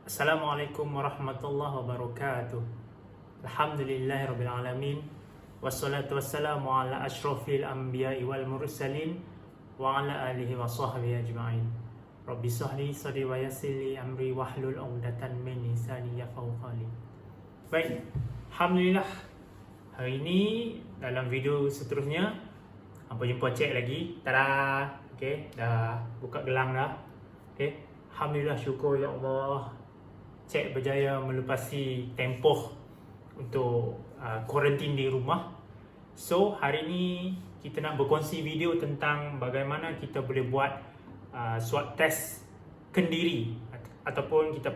Assalamualaikum warahmatullahi wabarakatuh. Alhamdulillahirrabbilalamin. Wassalatu wassalamu ala ashrafil anbiya'i wal mursalin wa ala alihi wa sahbihi ajma'in. Rabbi sahli sadri wa yassir li amri wahlul 'uqdatan min lisani yafqahu qawli. Baik, alhamdulillah. Hari ini dalam video seterusnya hampa jumpa cik lagi. Tada. Okey, dah buka gelang dah. Okey. Alhamdulillah, syukur ya Allah. Cik berjaya melepasi tempoh untuk kuarantin di rumah. So, hari ini kita nak berkongsi video tentang bagaimana kita boleh buat swab test kendiri ataupun kita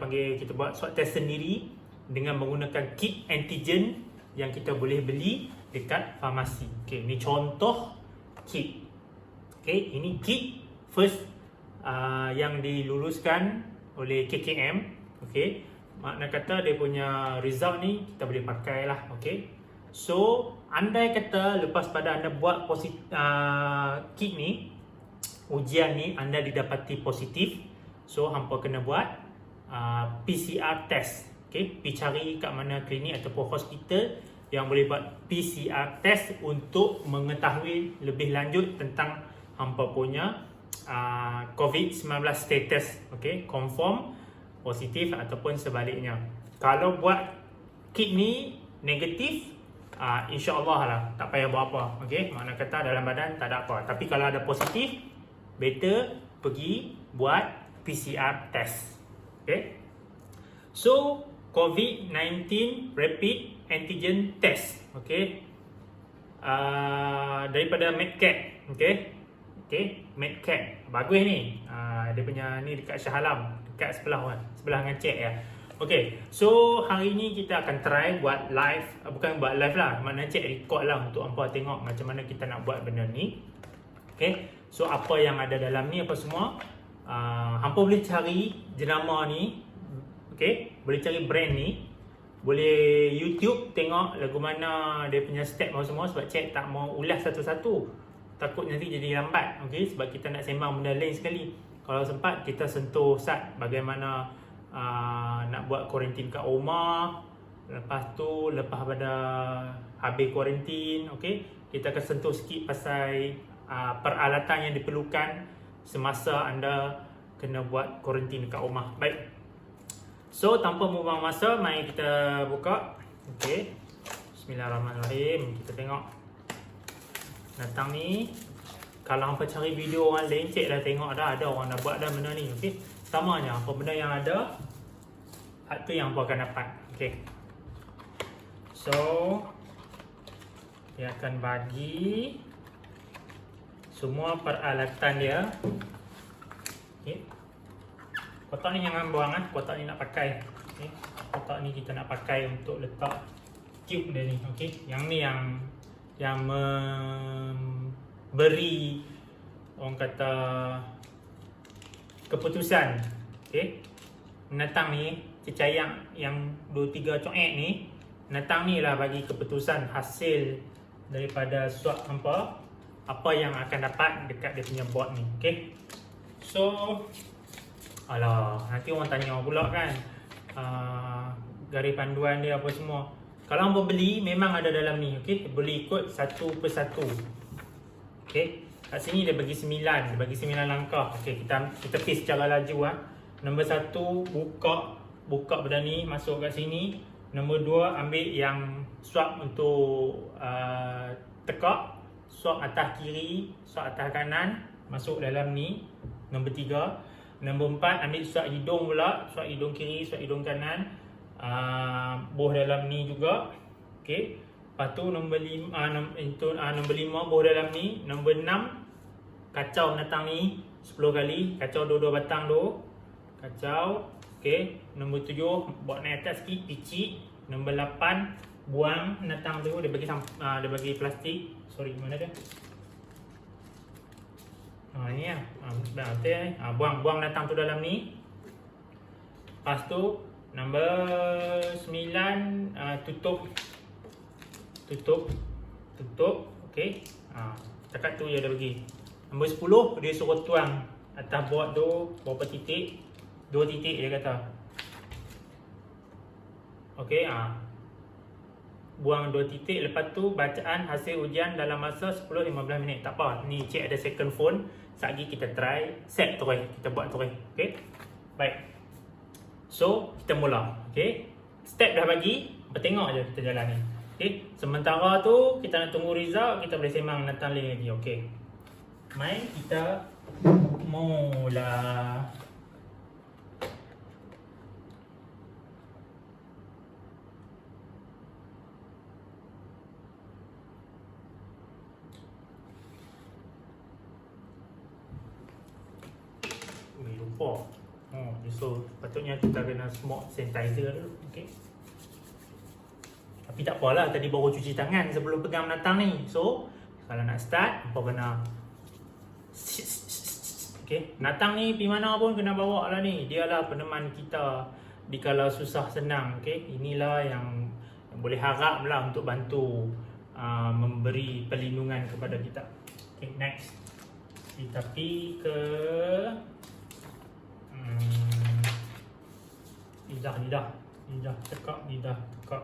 buat swab test sendiri dengan menggunakan kit antigen yang kita boleh beli dekat farmasi. Okey, ini contoh kit. Okey, ini kit first yang diluluskan oleh KKM. Okey, makna kata dia punya result ni kita boleh pakai lah. Okey, so andai kata lepas pada anda buat kit ni, ujian ni anda didapati positif, so hampa kena buat PCR test. Okey, pergi cari kat mana klinik ataupun hospital yang boleh buat PCR test untuk mengetahui lebih lanjut tentang hampa punya COVID-19 status. Okey, confirm positif ataupun sebaliknya. Kalau buat kit ni negatif, insya-Allah lah tak payah buat apa. Okey, makna kata dalam badan tak ada apa. Tapi kalau ada positif, better pergi buat PCR test. Okey. So, COVID-19 rapid antigen test. Okey. Daripada Medcat. Okey. Okey, Medcat. Bagus ni. Dia punya ni dekat Shah Alam, dekat sebelah dengan cek ya. Okey, so hari ni kita akan try buat live, bukan buat live lah, maknanya cek record lah untuk hampa tengok macam mana kita nak buat benda ni. Okey, so apa yang ada dalam ni apa semua, hampa boleh cari jenama ni. Okey, boleh cari brand ni, boleh YouTube tengok lagu mana dia punya step apa semua, sebab cek tak mau ulas satu-satu, takut nanti jadi lambat. Okey, sebab kita nak sembang benda lain sekali. Kalau sempat kita sentuh sat bagaimana nak buat kuarantin kat rumah. Lepas tu, lepas pada habis kuarantin, okey, kita akan sentuh sikit pasal peralatan yang diperlukan semasa anda kena buat kuarantin kat rumah. Baik. So, tanpa membuang masa, mari kita buka. Okey. Bismillahirrahmanirrahim. Kita tengok datang ni. Kalau hampa cari video orang lain, cek dah tengok dah ada orang dah buat dah benda ni. Okey, samanya apa benda yang ada, hak tu yang hampa akan dapat. Okey, so dia akan bagi semua peralatan dia. Okey, kotak ni jangan buang kotak ni nak pakai. Okey, kotak ni kita nak pakai untuk letak tube dia ni. Okey, yang ni yang beri orang kata keputusan. Okey, menatang ni cecayang yang 2-3 coek ni, menatang ni lah bagi keputusan hasil daripada swab hampa, apa yang akan dapat dekat dia punya board ni. Okey, so alah, nanti orang tanya pula kan, garis panduan dia apa semua. Kalau hampa beli memang ada dalam ni. Okey, boleh ikut satu persatu. Okey, kat sini dia bagi 9, dia bagi 9 langkah. Okey, kita paste secara laju . Nombor 1, buka benda ni, masuk kat sini. Nombor 2, ambil yang swab untuk tekak, swab atas kiri, swab atas kanan, masuk dalam ni. Nombor 3, nombor 4, ambil swab hidung pula, swab hidung kiri, swab hidung kanan, boh dalam ni juga. Okey. Lepas tu nombor 5, nombor 5 boh dalam ni. Nombor 6, kacau menatang ni 10 kali, kacau dua-dua batang tu. Kacau. Okey, nombor 7 buat naik atas sikit, picit. Nombor 8 buang menatang tu, dia bagi plastik. Sorry, mana dia? Ni lah. Betul. Buang menatang tu dalam ni. Lepas tu nombor 9 tutup. Okey. Cakap tu je dia bagi. Nombor 10 dia suruh tuang atas board tu berapa titik? 2 titik dia kata. Okey, buang 2 titik. Lepas tu bacaan hasil ujian dalam masa 10-15 minit. Tak apa, ni cik ada second phone. Sekejap lagi kita try set terus. Kita buat terus. Okey. Baik. So, kita mula. Okey. Step dah bagi, bertengok je kita jalan ni. Okey. Sementara tu kita nak tunggu result, kita boleh sembang tentang link lagi. Okey. Mai kita mula. Lupa. So patutnya kita kena smoke sanitizer dulu. Okay. Tapi tak apalah, tadi baru cuci tangan sebelum pegang menatang ni. So kalau nak start, apa kena okay. Menatang ni pergi mana pun kena bawa lah ni. Dia lah peneman kita di kala susah senang. Okay. Inilah yang boleh harap lah untuk bantu memberi perlindungan kepada kita. Okay, next. Kita pergi ke lidah, tekak lidah, tekak.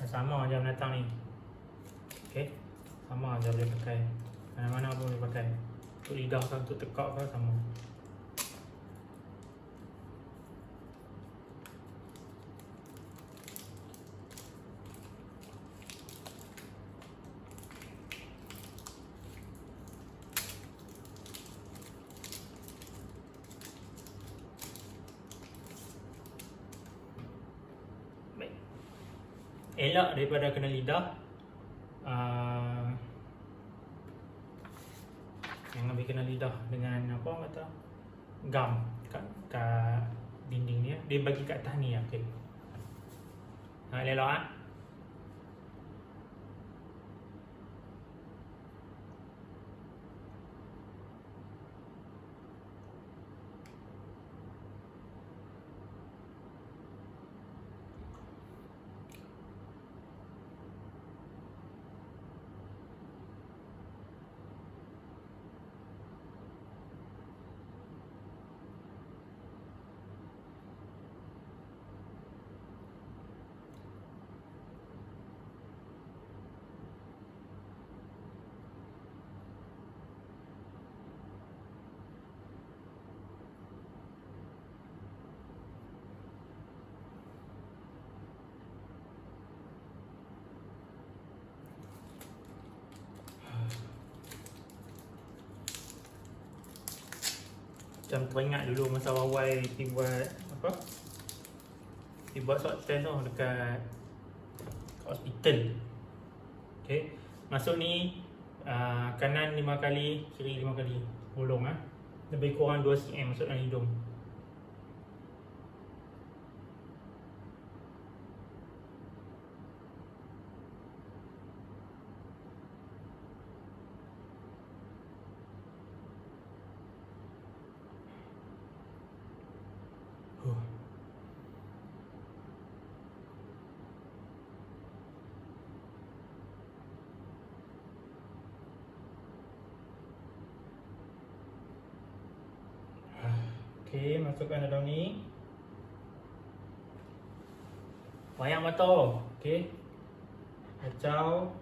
Sama je menatang ni. Okey, sama je boleh pakai. Mana-mana pun boleh pakai. Untuk lidah kan, untuk tekak kan sama. Elak daripada kena lidah. Yang lebih kena lidah dengan apa orang kata, gam kat dinding ni. Dia bagi kat atas ni. Okey. Elok macam teringat dulu masa awal pergi buat apa? Pergi buat swab test tu dekat hospital. Okey. Masuk ni kanan 5 kali, kiri 5 kali. Bolong lebih kurang 2 cm masuk dalam hidung. Okey, masukkan dalam ni. Wayang mata. Okey. Kacau.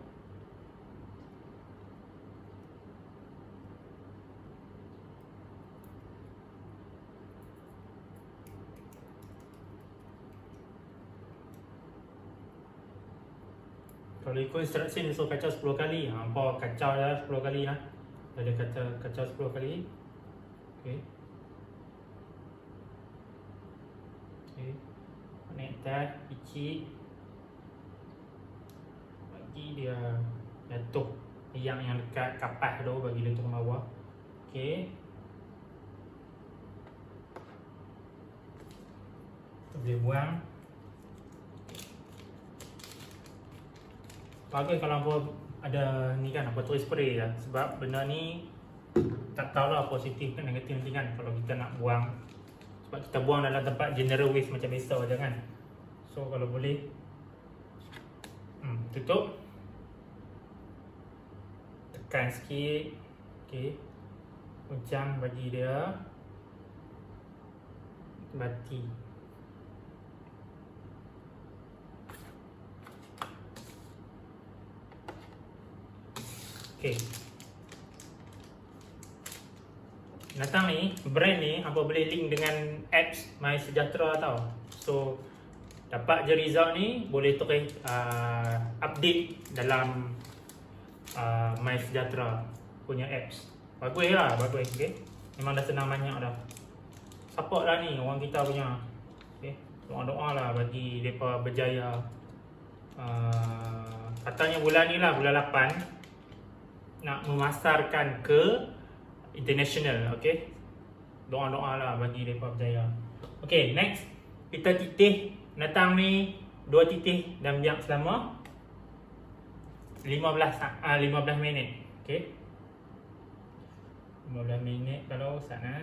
Kalau ikut instruction dia suruh kacau 10 kali. Hampa kacau dah 10 kali lah. Dia kacau 10 kali. Okey. Okey. Naik atas, picit. Bagi dia jatuh. Yang dekat kapas tu bagi dia turun bawah. Okey. Kita boleh buang. Bagus kalau apa ada ni kan, apa tulis spray lah. Sebab benda ni tak tahulah positif kan negatif nanti kan kalau kita nak buang. Sebab kita buang dalam tempat general waste macam biasa je kan. So kalau boleh tutup, tekan sikit. Okey, uncang bagi dia. Bati. Okay. Datang ni, brand ni apa boleh link dengan apps MySejahtera tau. So dapat je result ni, boleh terus update dalam MySejahtera punya apps. Bagus lah, bagus. Okay. Memang dah senang banyak dah. Support lah ni orang kita punya. Okay. Doa-doa lah bagi mereka berjaya. Katanya bulan ni lah, bulan 8 nak memasarkan ke international. Okay. Doa-doa lah bagi mereka berjaya. Okay, next kita titih datang ni 2 titih dan biar selama 15 minit. Okay, 15 minit kalau sana.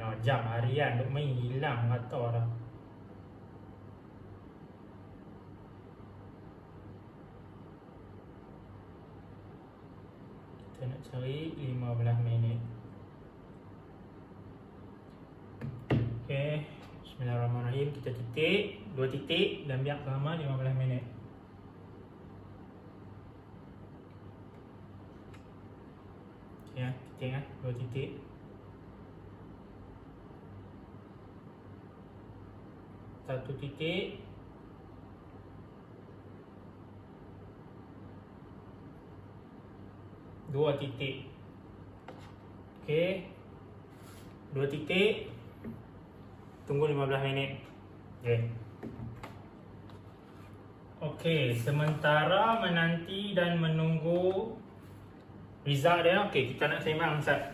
No, jam harian duk main hilang kata dah. Kita nak cari 15 minit. Okay, bismillahirrahmanirrahim. Kita titik 2 titik dan biar selama 15 minit. Ya, titik 2 titik. Satu titik. Dua titik. Okey. 2 titik. Tunggu 15 minit. Okey. Okey, sementara menanti dan menunggu result dia. Okey, kita nak sembang Ustaz.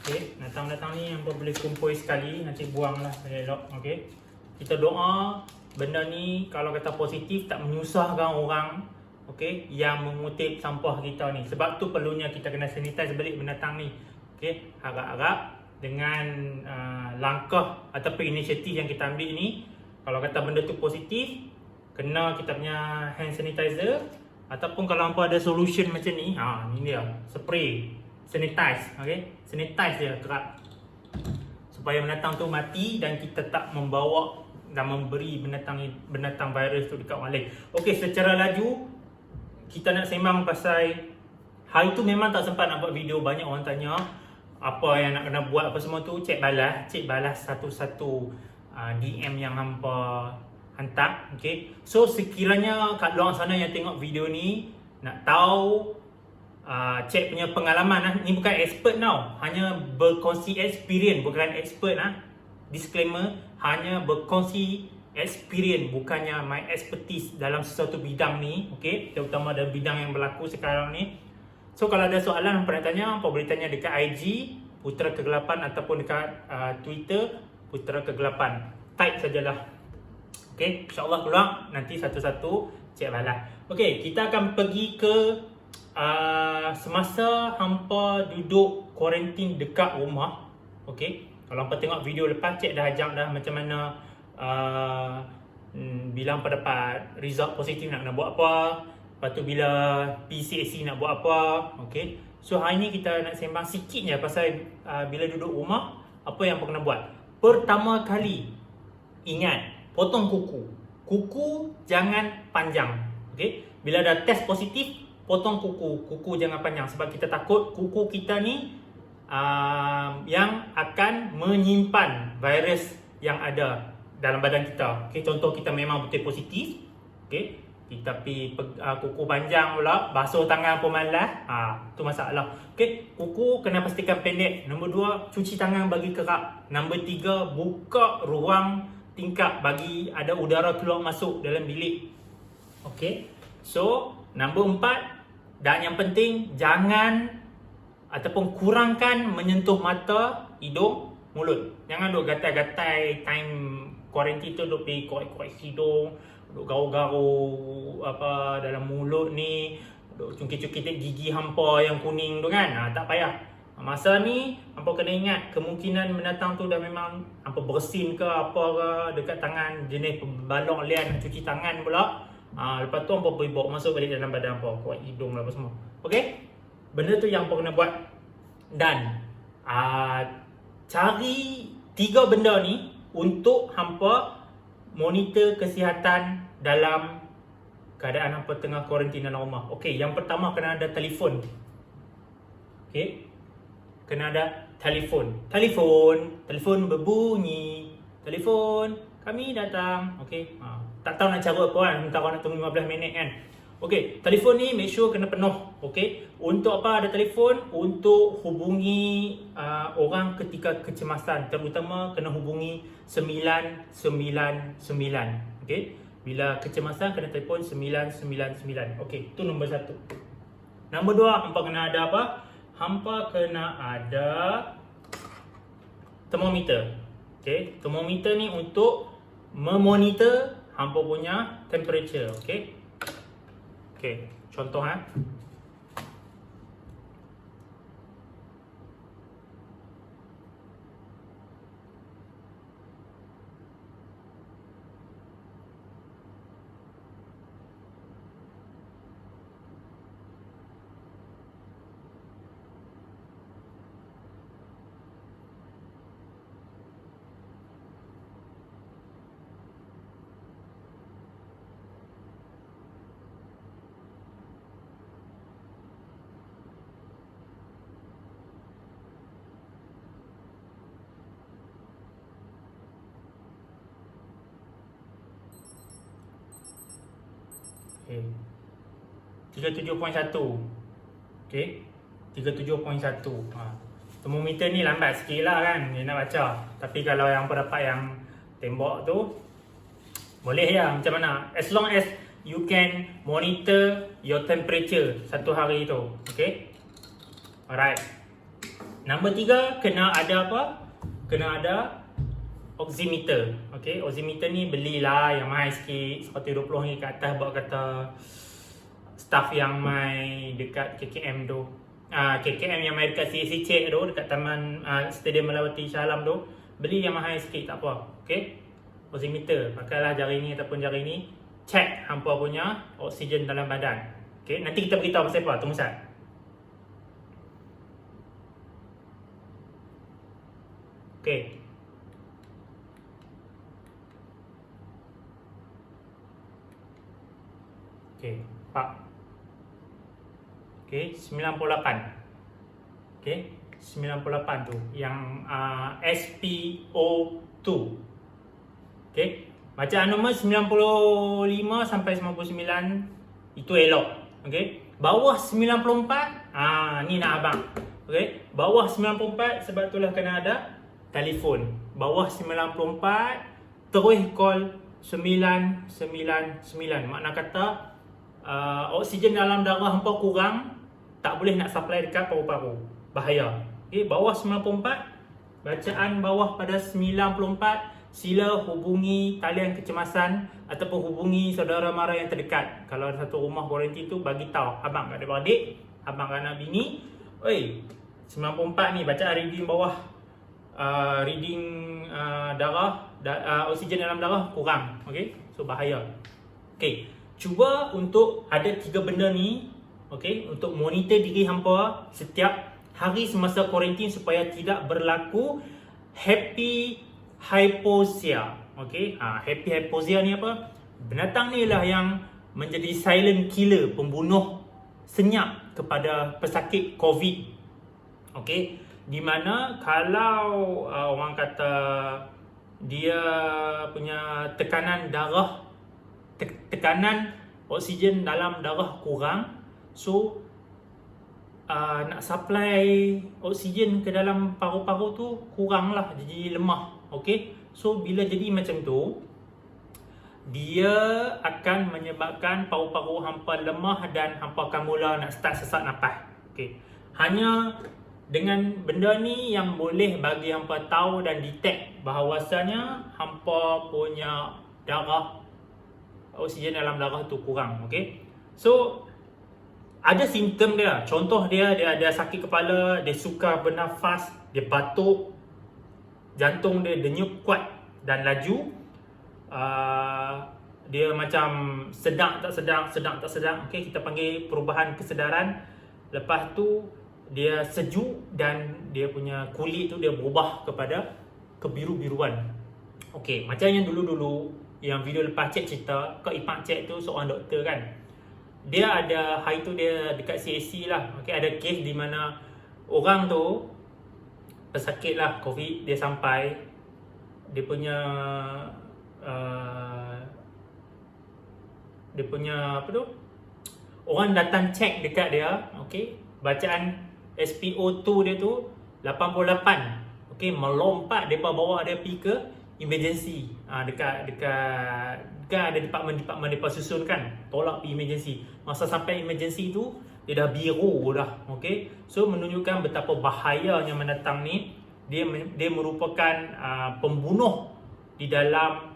Okey, datang-datang ni yang boleh kumpul sekali, nanti buanglah elok. Okey. Kita doa benda ni kalau kata positif tak menyusahkan orang, okey, yang mengutip sampah kita ni. Sebab tu perlunya kita kena sanitize balik binatang ni. Okey, harap-harap dengan langkah ataupun inisiatif yang kita ambil ni, kalau kata benda tu positif, kena kita punya hand sanitizer, ataupun kalau hampa ada solution macam ni, ni dia, spray sanitize. Okey, sanitize dia kerap supaya binatang tu mati dan kita tak membawa dan memberi binatang virus tu dekat orang lain. Okey, secara laju kita nak sembang pasal hari tu memang tak sempat nak buat video. Banyak orang tanya apa yang nak kena buat apa semua tu. Cik balas satu-satu DM yang hampa hantar. Okey, so sekiranya kat luar sana yang tengok video ni nak tahu cik punya pengalaman, ni bukan expert tau, hanya berkongsi experience, bukan expert disclaimer, hanya berkongsi experience, bukannya my expertise dalam sesuatu bidang ni. Okey, terutama dalam bidang yang berlaku sekarang ni. So kalau ada soalan hampa nak tanya, hampa boleh tanya dekat IG Putera Kegelapan ataupun dekat Twitter Putera Kegelapan. Type sajalah. Okey, insya-Allah keluar nanti satu-satu cik balas. Okey, kita akan pergi ke semasa hampa duduk kuarantin dekat rumah. Okey, kalau hampa tengok video lepas, cik dah ajak dah macam mana bila hampa dapat result positif nak buat apa, lepas tu bila PCAC nak buat apa. Okey, so hari ni kita nak sembang sikit je pasal bila duduk rumah apa yang hampa kena buat. Pertama kali, ingat, potong kuku. Kuku jangan panjang. Okey, bila dah test positif, potong kuku. Kuku jangan panjang sebab kita takut kuku kita ni yang akan menyimpan virus yang ada dalam badan kita. Okey, contoh kita memang betul positif. Okey, kita pergi kuku panjang pula, basuh tangan pun malas. Tu masalah. Okey, kuku kena pastikan pendek. Nombor 2, cuci tangan bagi kerap. Nombor 3, buka ruang tingkap bagi ada udara keluar masuk dalam bilik. Okey, so nombor 4 dan yang penting, jangan ataupun kurangkan menyentuh mata, hidung, mulut. Jangan duk gatai-gatai time kuarantin tu, duk pergi korek-korek hidung, duk garuk-garuk apa dalam mulut ni, duk cungkit-cungkit gigi hampa yang kuning tu kan. Tak payah. Masa ni hampa kena ingat kemungkinan binatang tu dah memang hampa bersin ke apa ke dekat tangan, jenis balok lian cuci tangan pula. Lepas tu hampa boleh bawa masuk balik dalam badan hampa, kuat hidung lah apa semua. Okey? Benda tu yang hampa kena buat. Dan cari 3 benda ni untuk hampa monitor kesihatan dalam keadaan hampa tengah kuarantin dalam rumah. Okey, yang pertama kena ada telefon. Okey? Kena ada telefon. Telefon berbunyi. Telefon, kami datang. Okey. Tak tahu nak cara apa kan, minta kau nak tunggu 15 minit kan. Okey, telefon ni make sure kena penuh. Okey. Untuk apa ada telefon? Untuk hubungi orang ketika kecemasan, terutama kena hubungi 999. Okey. Bila kecemasan kena telefon 999. Okey, tu nombor 1. Nombor 2, hampa kena ada apa? Hampa kena ada termometer. Okey, termometer ni untuk memonitor hampa punya temperature. Okey. Okey, contoh Okay. 37.1. Okay. 37.1. Termometer ni lambat sikit lah kan dia nak baca. Tapi kalau yang dapat yang tembok tu, boleh ya, macam mana. As long as you can monitor your temperature satu hari tu. Okay. Alright. Nombor 3, kena ada apa? Kena ada oximeter. Okay, oximeter ni belilah yang mahal sikit, seperti RM20 kat atas, buat kata staff yang mai dekat KKM tu. KKM yang mai dekat CC tu, dekat taman Stadium Melawati Shah Alam tu, beli yang mahal sikit, tak apa. Okay, oximeter, pakailah jari ni ataupun jari ni, check hampa punya oksigen dalam badan. Okay, nanti kita beritahu pasal apa, tunggu sat. Okay. Okay, Pak. Okay, 98. Okay, 98 tu yang SPO2. Okay, bacaan nombor 95 sampai 99 itu elok. Okay, bawah 94, ni nak abang. Okay, bawah 94 sebab itulah kena ada telefon. Bawah 94 terus call 999. Makna kata oksigen dalam darah hampa kurang, tak boleh nak supply dekat paru-paru. Bahaya. Okay, bawah 94, bacaan bawah pada 94, sila hubungi talian kecemasan ataupun hubungi saudara mara yang terdekat. Kalau ada satu rumah kuarantin tu, bagi tahu abang ada adik, abang anak bini, oi, 94 ni bacaan reading bawah, reading darah, oksigen dalam darah kurang. Okey, so bahaya. Okey, cuba untuk ada 3 benda ni, okey, untuk monitor diri hampa setiap hari semasa kuarantin supaya tidak berlaku happy hypoxia. Okey, happy hypoxia ni apa? Binatang ni lah yang menjadi silent killer, pembunuh senyap kepada pesakit COVID. Okey, di mana kalau orang kata dia punya tekanan darah, tekanan oksigen dalam darah kurang, so nak supply oksigen ke dalam paru-paru tu kurang lah, jadi lemah. Okey, so bila jadi macam tu, dia akan menyebabkan paru-paru hampa lemah dan hampa akan mula nak start sesak nafas. Okey, hanya dengan benda ni yang boleh bagi hampa tahu dan detect bahawasanya hampa punya darah, oksigen dalam darah tu kurang. Okey, so ada simptom dia. Contoh dia ada sakit kepala, dia sukar bernafas, dia batuk, jantung dia denyut kuat dan laju, dia macam sedang tak sedang, sedang tak sedang. Okey, kita panggil perubahan kesedaran. Lepas tu dia sejuk dan dia punya kulit tu dia berubah kepada kebiru-biruan. Okey, macam yang dulu-dulu yang video lepas cek cerita, Kak Ipak cek tu seorang doktor kan. Dia ada hari tu dia dekat CAC lah. Okey, ada kes di mana orang tu pesakit lah COVID, dia sampai dia punya apa tu, orang datang cek dekat dia, okey, bacaan SpO2 dia tu 88, okey, melompat, depa bawa dia pergi ke emergency, dekat ada department depa susun kan, tolak pergi emergency. Masa sampai emergency tu dia dah biru dah, okey. So menunjukkan betapa bahayanya menatang ni. Dia merupakan pembunuh di dalam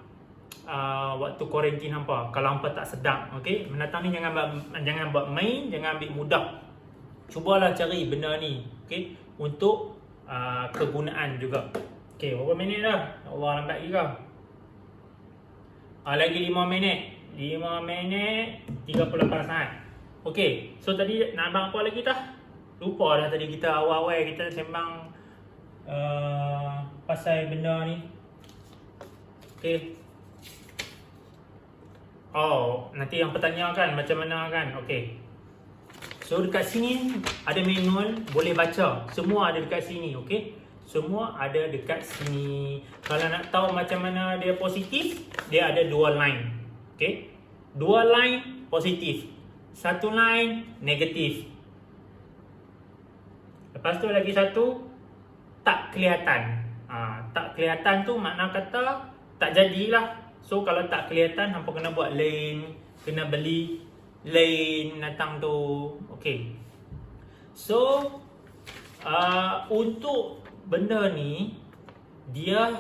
waktu kuarantin hampa. Kalau hampa tak sedang, okey, menatang ni jangan buat main, jangan ambil mudah. Cubalah cari benda ni, okey, untuk kegunaan juga. Okey, berapa minit dah? Allah, lambat juga. Lagi 5 minit. 5 minit 38 saat. Okey, so tadi nak abang apa lagi tah? Lupa dah tadi kita awal-awal kita sembang pasal benda ni. Okey. Nanti yang bertanya kan macam mana kan. Okey. So dekat sini ada manual, boleh baca. Semua ada dekat sini, okey. Semua ada dekat sini. Kalau nak tahu macam mana dia positif, dia ada 2 line. Okey. 2 line positif. 1 line negatif. Lepas tu lagi satu tak kelihatan. Tak kelihatan tu makna kata tak jadilah. So kalau tak kelihatan, hampa kena buat lain, kena beli lain datang tu. Okey. So untuk benda ni dia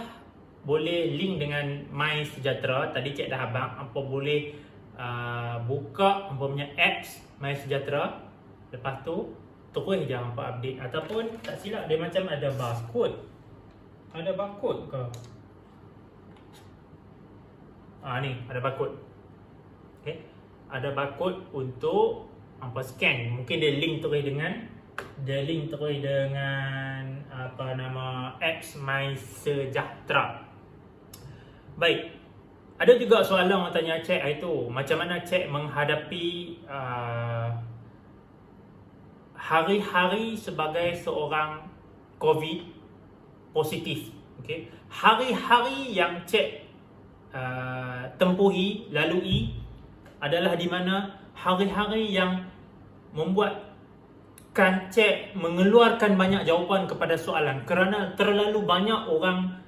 boleh link dengan MySejahtera. Tadi cik dah abang, hampa boleh buka hampa punya apps MySejahtera. Lepas tu terus je hampa update. Ataupun tak silap dia macam ada barcode. Ada barcode ke? Ni ada barcode. Okay. Ada barcode untuk hampa scan. Mungkin dia link terus dengan apa nama apps MySejahtera. Baik. Ada juga soalan orang tanya cik itu, macam mana cik menghadapi hari-hari sebagai seorang COVID positif. Okay. Hari-hari yang cik tempuhi, lalui adalah di mana hari-hari yang membuatkan cik mengeluarkan banyak jawapan kepada soalan, kerana terlalu banyak orang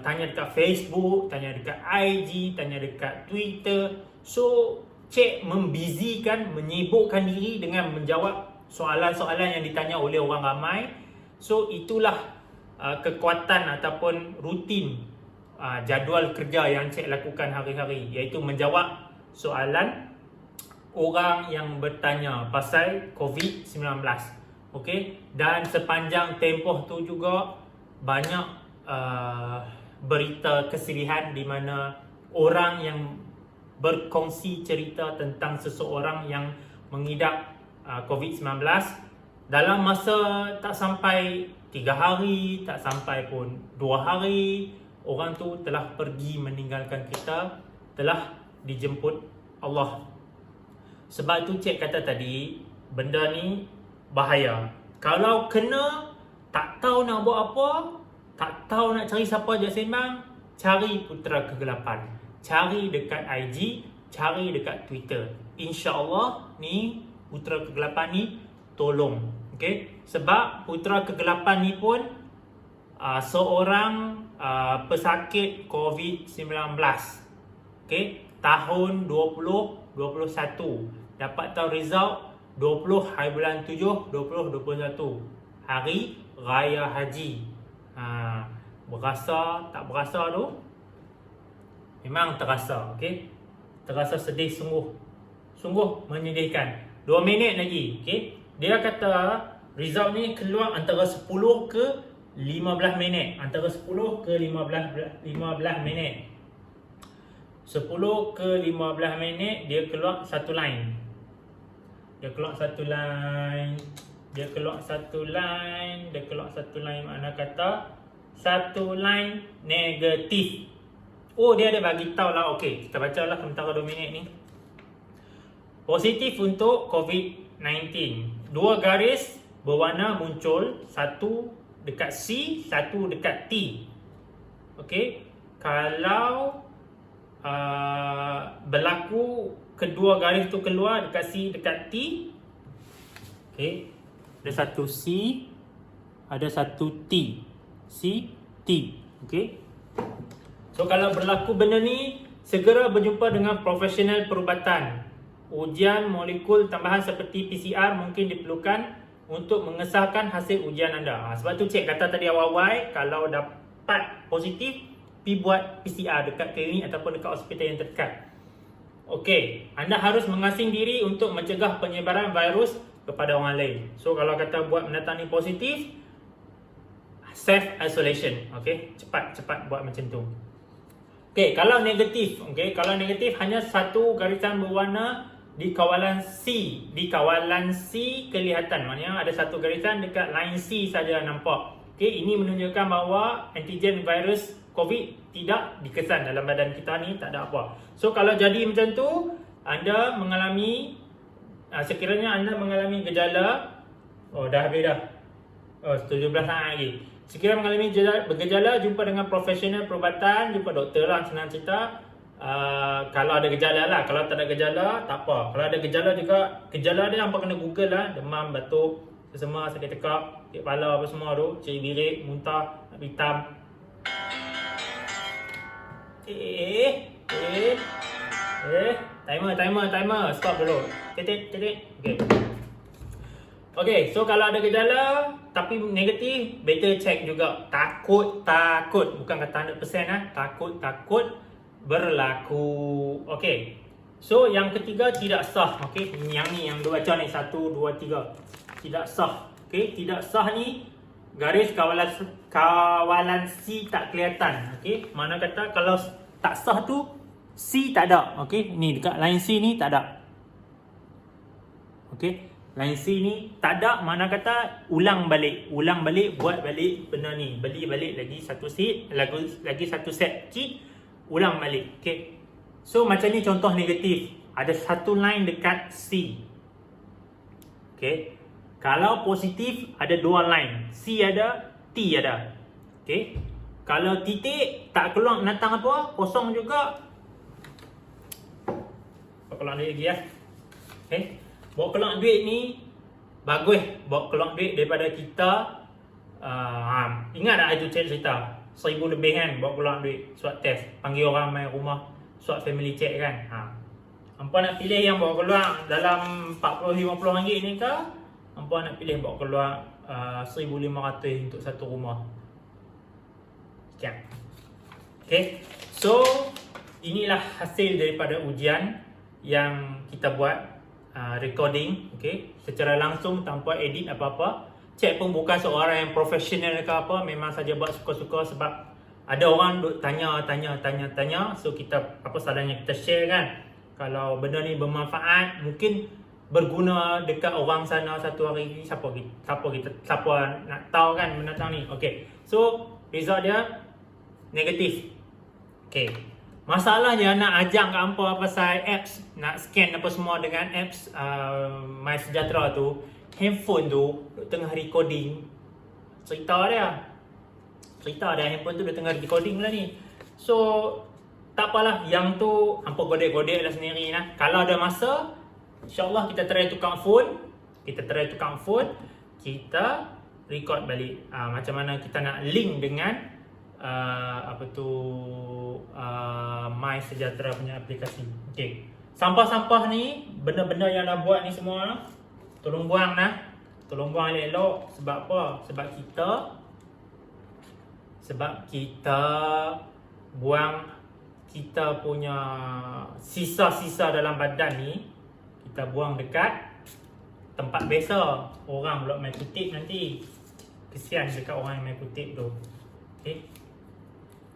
tanya dekat Facebook, tanya dekat IG, tanya dekat Twitter. So cik membizikan, menyibukkan diri dengan menjawab soalan-soalan yang ditanya oleh orang ramai. So itulah kekuatan ataupun rutin jadual kerja yang cik lakukan hari-hari, iaitu menjawab soalan orang yang bertanya pasal COVID-19. Okey, dan sepanjang tempoh tu juga banyak berita kesedihan di mana orang yang berkongsi cerita tentang seseorang yang mengidap COVID-19 dalam masa tak sampai 3 hari, tak sampai pun 2 hari, orang tu telah pergi meninggalkan kita, telah dijemput Allah. Sebab tu cik kata tadi, benda ni bahaya. Kalau kena, tak tahu nak buat apa, tak tahu nak cari siapa je sembang, cari Putera Kegelapan. Cari dekat IG, cari dekat Twitter. InsyaAllah ni Putera Kegelapan ni tolong. Okay? Sebab Putera Kegelapan ni pun seorang pesakit COVID-19. Okay? Tahun 2021. Dapat tahu result 20 hari bulan 7 2021. Hari Raya Haji. Berasa tak berasa tu? Memang terasa. Okay? Terasa sedih sungguh. Sungguh menyedihkan. 2 minit lagi. Okay? Dia kata result ni keluar antara 10 ke 15 minit. Antara 10 ke 15 minit. 10 ke 15 minit dia keluar satu line. Dia keluar satu line. Makna kata satu line negatif. Oh, dia ada bagi tahu lah. Okey, kita baca lah sementara 2 minit ni. Positif untuk COVID-19. 2 garis berwarna muncul, satu dekat C, satu dekat T. Okey, kalau berlaku kedua garis tu keluar dekat C, dekat T. Okey, ada satu C, ada satu T. C, T. Okey. So kalau berlaku benda ni, segera berjumpa dengan profesional perubatan. Ujian molekul tambahan seperti PCR mungkin diperlukan untuk mengesahkan hasil ujian anda. Sebab tu cik kata tadi awal-awal, kalau dapat positif, pergi buat PCR dekat klinik ataupun dekat hospital yang terdekat. Okey, anda harus mengasing diri untuk mencegah penyebaran virus kepada orang lain. So kalau kata buat mendatangi positif, self isolation. Okey, cepat buat macam tu. Okey, kalau negatif, kalau negatif hanya satu garisan berwarna di kawalan C. Di kawalan C kelihatan, maknanya ada satu garisan dekat line C saja nampak. Okey, ini menunjukkan bahawa antigen virus COVID tidak dikesan dalam badan kita ni, tak ada apa. So kalau jadi macam tu, anda mengalami, sekiranya anda mengalami gejala, dah habis dah. 17 saat lagi. Sekiranya mengalami bergejala, jumpa dengan profesional perubatan, jumpa doktor lah, senang cerita. Kalau ada gejala lah, kalau tak ada gejala, tak apa. Kalau ada gejala juga, gejala dia hampa kena google lah. Demam, batuk, sesama, sakit tekak, sakit kepala apa semua tu, ceri birik, muntah, nak hitam. Timer, stop dulu. Titik. Okay, so kalau ada gejala tapi negatif, better check juga. Takut, bukan kata 100% takut berlaku. Okay, so yang ketiga tidak sah. Okay, yang ni yang dua baca ni, 1, 2, 3. Tidak sah. Okay, tidak sah ni garis kawalan C tak kelihatan. Okay, mana kata kalau tak sah tu C tak ada. Okay, ni dekat line C ni tak ada. Okay, line C ni tak ada, mana kata ulang balik, buat balik benda ni, beli balik lagi satu set, lagi satu set cheat, ulang balik. Okay, so macam ni contoh negatif, ada satu line dekat C. Okay, kalau positif ada dua line, C ada, T ada. Okay, kalau titik tak keluar binatang apa, kosong juga, keluar duit lagi ya. Okay, bawa keluar duit ni bagus, bawa keluar duit daripada kita. Ingat tak itu cerita 1,000 lebih kan, bawa keluar duit swab test, panggil orang main rumah swab family check kan. Hampa nak pilih yang bawa keluar dalam 40-50 ringgit ni ke, hampa nak pilih bawa keluar 1,500 untuk satu rumah. Sekian. Okay, so inilah hasil daripada ujian yang kita buat, recording, okay, secara langsung tanpa edit apa-apa. Cik pun bukan seorang yang profesional ke apa, memang saja buat suka-suka sebab ada orang duk tanya. So kita, apa salahnya kita share kan. Kalau benda ni bermanfaat, mungkin berguna dekat orang sana satu hari ni, siapa nak tahu kan mendatang ni. Okay, so result dia negatif. Okay, masalahnya nak ajak kat hampa pasal apps, nak scan apa semua dengan apps MySejahtera tu, handphone tu tengah recording. Cerita dia handphone tu tengah recording lah ni. So tak apalah, yang tu hampa godek-godek lah sendiri lah. Kalau ada masa, InsyaAllah kita try tukang phone, kita record balik. Macam mana kita nak link dengan MySejahtera punya aplikasi. Okay, sampah-sampah ni, benda-benda yang dah buat ni semua, tolong buang elok-elok. Sebab apa? Sebab kita buang kita punya sisa-sisa dalam badan ni, kita buang dekat tempat biasa. Orang pula main kutip nanti, kesian dekat orang yang main kutip tu. Okay,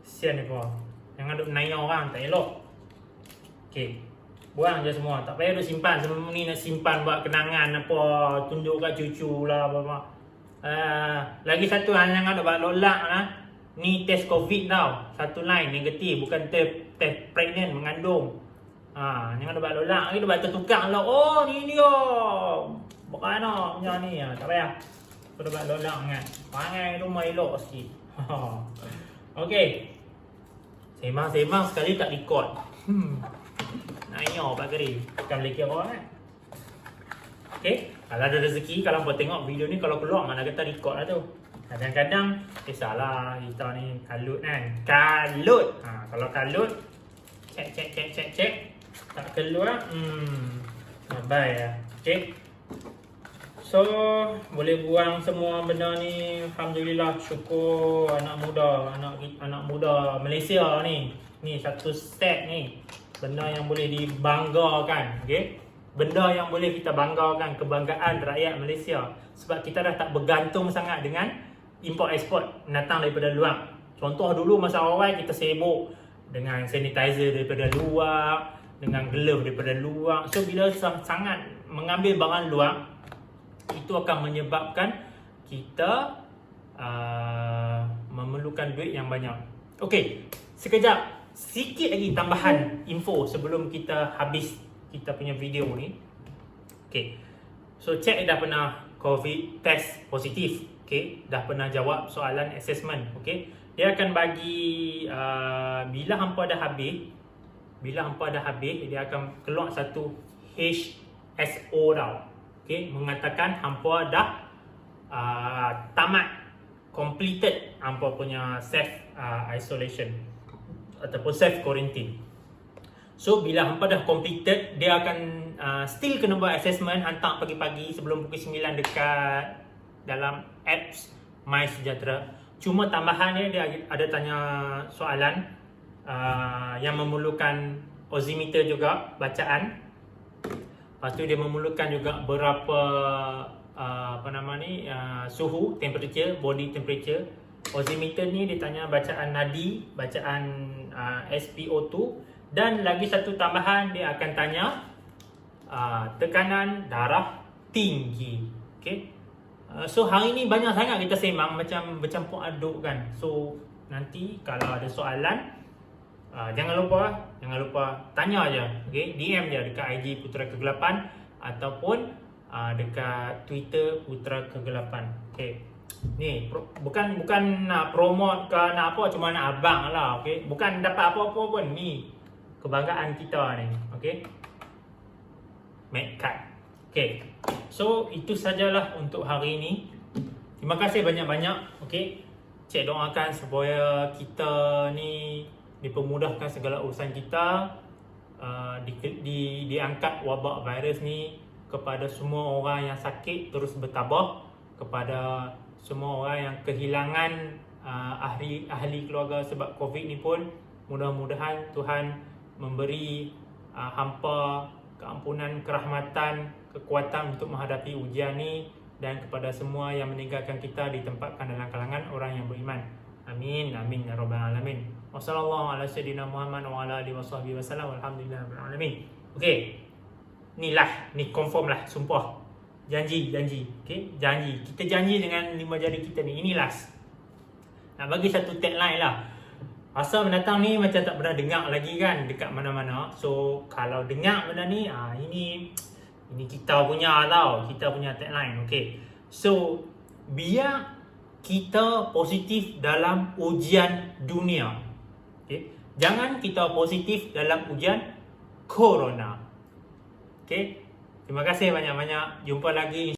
kesian dia korang, jangan duk menanya orang, tak elok. Okay, buang je semua. Tak payah duk simpan. Sebelum ni nak simpan buat kenangan apa, tunjuk kat cucu lah apa-apa. Lagi satu jangan ada buat lolak lah. Ni test COVID tau. Satu line negatif, bukan test pregnant, mengandung. Jangan ada buat lolak. Lagi ada buat tertukar lah. Oh ni dia. Bukan macam ni. Tak payah. Kau ada buat lolak kan. Pangai rumah elok sikit. Okay. Sembang-sembang sekali tak record. Naik Pak Keri. Bukan boleh kira kan. Okay. Kalau ada rezeki, kalau kau tengok video ni, kalau keluar mana kata record lah tu. Kadang-kadang kisahlah kita ni kalut kan. Kalut. Kalau kalut, check. Tak keluar. Bye lah. Okay. So, boleh buang semua benda ni. Alhamdulillah, syukur anak muda Malaysia ni. Ni satu step ni. Benda yang boleh dibanggakan. Okay. Benda yang boleh kita banggakan, kebanggaan rakyat Malaysia. Sebab kita dah tak bergantung sangat dengan import-export datang daripada luar. Contoh dulu masa awal kita sibuk dengan sanitizer daripada luar, dengan glove daripada luar. So bila sangat mengambil barang luar, itu akan menyebabkan kita memerlukan duit yang banyak. Okey, sekejap. Sikit lagi tambahan info sebelum kita habis kita punya video ni. Okey. So check dah pernah COVID test positif. Okey, dah pernah jawab soalan assessment. Okey. Dia akan bagi bila hampa dah habis, dia akan keluar satu HSO tau. Okey, mengatakan hampa dah tamat, completed hampa punya self isolation ataupun self quarantine. So bila hampa dah completed, dia akan still kena buat assessment, hantar pagi-pagi sebelum pukul 9 dekat dalam apps MySejahtera. Cuma tambahannya dia ada tanya soalan yang memerlukan oximeter juga, bacaan. Lepas tu dia memerlukan juga berapa suhu, temperature, body temperature. Oximeter ni dia tanya bacaan nadi, bacaan SpO2, dan lagi satu tambahan dia akan tanya tekanan darah tinggi. Okey. So hari ni banyak sangat kita sembang macam bercampur aduk kan. So nanti kalau ada soalan, jangan lupa tanya aja. Okey, DM je dekat IG Putera Kegelapan ataupun dekat Twitter Putera Kegelapan. Okey. Ni bukan nak promote ke nak apa, cuma nak abang lah. Okey, bukan dapat apa-apa pun, ni kebanggaan kita ni. Okey, make cut. Okey, so itu sajalah untuk hari ini. Terima kasih banyak-banyak. Okey, cik doakan supaya kita ni dipermudahkan segala urusan kita, diangkat wabak virus ni kepada semua orang yang sakit terus bertabah, kepada semua orang yang kehilangan ahli keluarga sebab COVID ni pun, mudah-mudahan Tuhan memberi hampa keampunan, kerahmatan, kekuatan untuk menghadapi ujian ni, dan kepada semua yang meninggalkan kita ditempatkan dalam kalangan orang yang beriman. Amin, amin ya rabbal alamin. Wassallallahu ala sayyidina Muhammad wa ala alihi wasahbihi wasallam. Alhamdulillahirabbil alamin. Okey. Ni confirm lah, sumpah. Janji. Okey, janji. Kita janji dengan 5 jari kita ni. Ini last. Nak bagi satu tagline lah. Asal mendatang ni macam tak pernah dengar lagi kan dekat mana-mana. So kalau dengar benda ni, ini kita punya tau, kita punya tagline. Okey. So biar kita positif dalam ujian dunia. Okey. Jangan kita positif dalam ujian corona. Okey. Terima kasih banyak-banyak. Jumpa lagi.